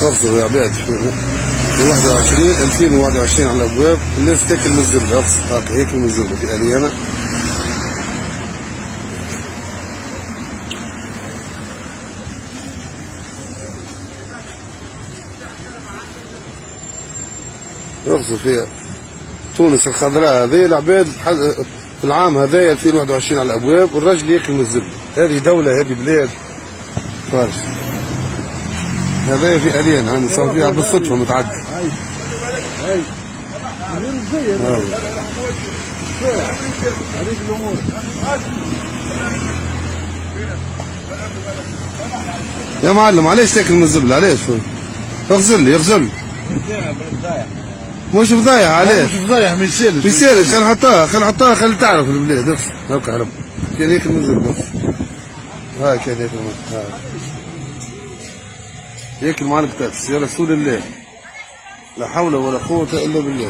اغسلوا يا عباد في 2021 على الابواب. الناس تاكل من الزبده، اغسل هاكا ياكل من الزبده في اليانا. يغسل فيها تونس الخضراء. هذه العباد في العام هذايا 2021 على الابواب، والراجل ياكل من الزبده. هذه دوله، هذه بلاد فارس. هذايا في اليانا يعني صار فيها بالصدفه متعدي. يا معلم علاش تاكل من الزبله؟ علاش؟ اغسل لي اغسل لي. مش فضايح علاش؟ مش فضايح، ما يسالش. ما يسالش، خلينا نحطها خلي تعرف البلاد. اغسل هاكا عرب. كان ياكل من الزبده. هاي كان ياكل من ياكل معلقة تاكس. يا رسول الله، لا حول ولا قوة إلا بالله.